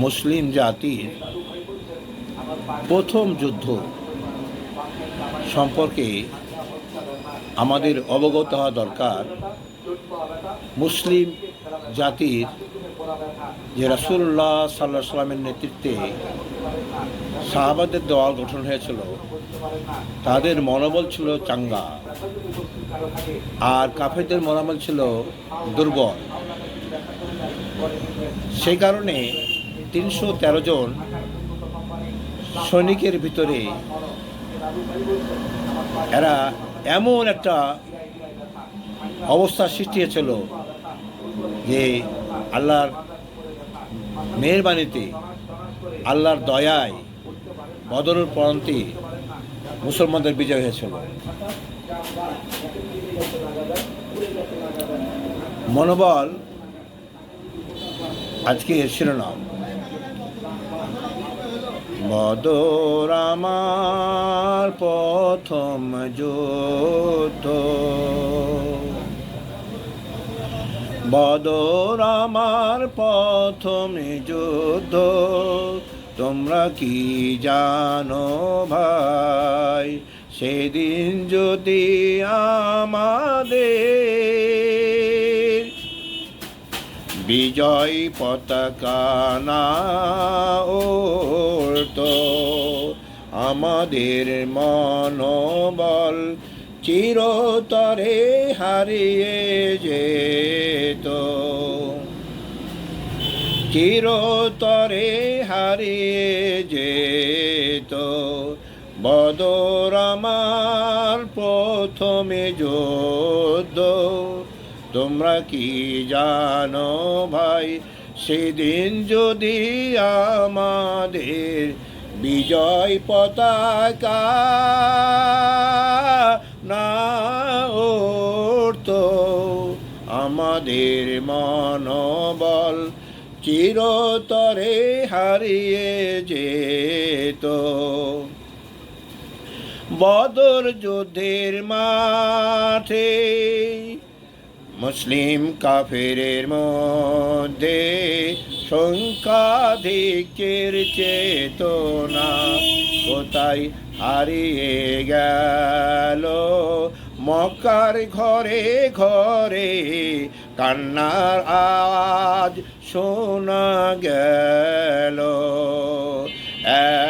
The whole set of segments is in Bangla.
মুসলিম জাতির প্রথম যুদ্ধ সম্পর্কে আমাদের অবগত হওয়া দরকার। মুসলিম জাতির যে রাসূলুল্লাহ সাল্লাল্লাহু আলাইহি সাল্লামের নেতৃত্বে সাহাবাদের দল গঠন হয়েছিল, তাদের মনোবল ছিল চাঙ্গা, আর কাফেরদের মনোবল ছিল দুর্বল। সেই কারণে ৩১৩ জন সৈনিকের ভিতরে এরা এমন একটা অবস্থা সৃষ্টি হয়েছিল যে আল্লাহর মেহেরবানিতে, আল্লাহর দয়ায় বদরের প্রান্তে মুসলমানদের বিজয় হয়েছিল। মনোবল আজকে শিরোনাম। বদর আমার প্রথম যুদ্ধ, বদর আমার প্রথম যুদ্ধ, তোমরা কি জানো ভাই, সেদিন যদি আমাদের বিজয় পতাকা না উড়তো, আমাদের মনোবল চিরতরে হারিয়ে যেত, চিরতরে হারিয়ে যেত। বদর আমার প্রথমে যুদ্ধ, তোমরা কি জানো ভাই, সেদিন যদি আমাদের বিজয় পতাকা না উড়তো, আমাদের মনোবল চিরতরে হারিয়ে যেত। বদর যুদ্ধের মাঠে মুসলিম কাফেরের মধ্যে সংখ্যাধিক্যের চেতনা কোথায় হারিয়ে গেল, মক্কার ঘরে ঘরে কান্নার আওয়াজ শোনা গেল।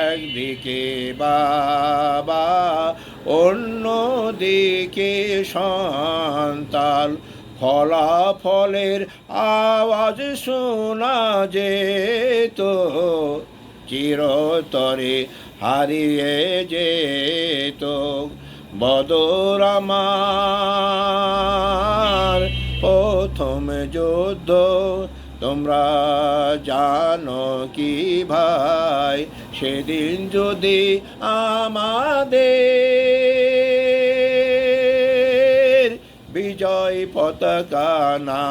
একদিকে বাবা, অন্যদিকে সন্তান, ফলাফলের আওয়াজ শোনা যেত, চিরতরে হারিয়ে যেত। বদর আমার প্রথম যুদ্ধ, তোমরা জানো কি ভাই, সেদিন যদি আমাদের বিজয় পতাকা না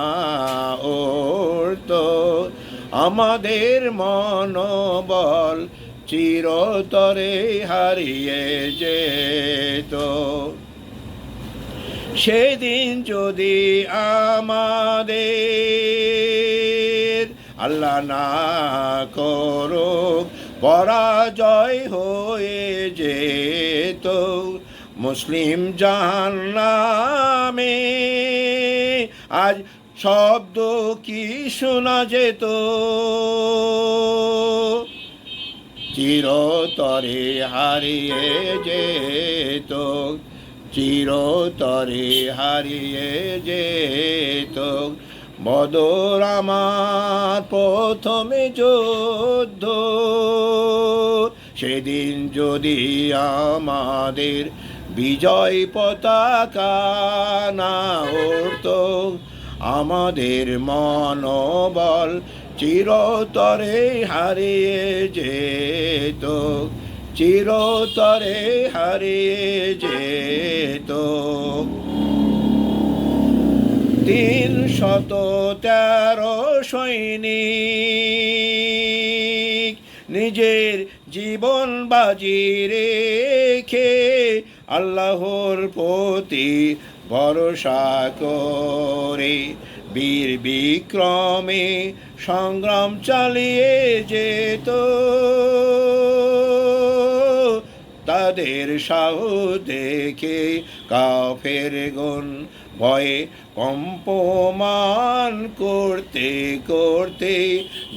উড়তো, আমাদের মনোবল চিরতরে হারিয়ে যেত। সেদিন যদি আমাদের আল্লাহ না করুক পরাজয় হয়ে যেত, মুসলিম জাহান্নামে আজ শব্দ কি শোনা যেত, চিরতরে হারিয়ে যেত, চিরতরে হারিয়ে যেত। বদর আমার প্রথমে যুদ্ধ, সেদিন যদি আমাদের বিজয় পতাকা না উড়তো, আমাদের মনোবল চিরতরে হারিয়ে যেত, চিরতরে হারিয়ে যেত। ৩১৩ সৈনিক নিজের জীবন বাজি রেখে আল্লাহর প্রতি ভরসা করে বীর বিক্রমে সংগ্রাম চালিয়ে যেত, তাদের সাহস দেখে কাফেরগণ ভয়ে কম্পমান করতে করতে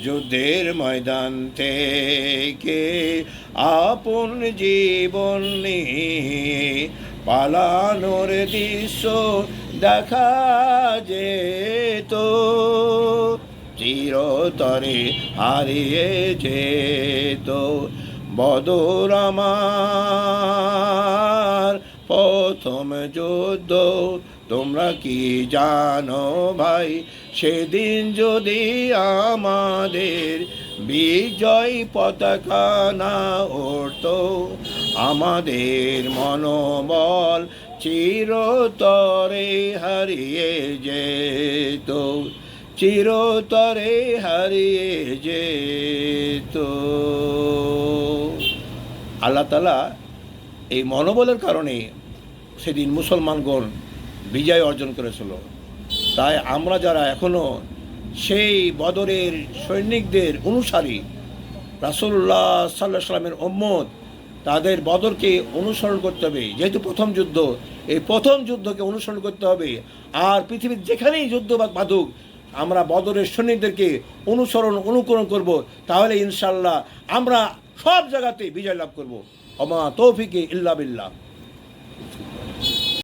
যুদ্ধের ময়দান থেকে আপন জীবন নিয়ে পালানোর দৃশ্য দেখা যেত, চিরতরে হারিয়ে যেত। বদর আমার প্রথম যুদ্ধ, তোমরা কি জানো ভাই, সেদিন যদি আমাদের বিজয় পতাকা না উড়ত, আমাদের মনোবল চিরতরে হারিয়ে যেত, চিরতরে হারিয়ে যেত। আল্লাহ তাআলা এই মনোবলের কারণে সেদিন মুসলমানগণ বিজয় অর্জন করেছিল। তাই আমরা যারা এখনও সেই বদরের সৈনিকদের অনুসারী, রাসূলুল্লাহ সাল্লাল্লাহু আলাইহি সাল্লামের উম্মত, তাদের বদরকে অনুসরণ করতে হবে। যেহেতু প্রথম যুদ্ধ, এই প্রথম যুদ্ধকে অনুসরণ করতে হবে। আর পৃথিবীর যেখানেই যুদ্ধ বাঁধুক, আমরা বদরের সৈনিকদেরকে অনুকরণ করব, তাহলে ইনশাআল্লাহ আমরা সব জায়গাতে বিজয় লাভ করব। ওমা তৌফিকে ইল্লা বিল্লাহ।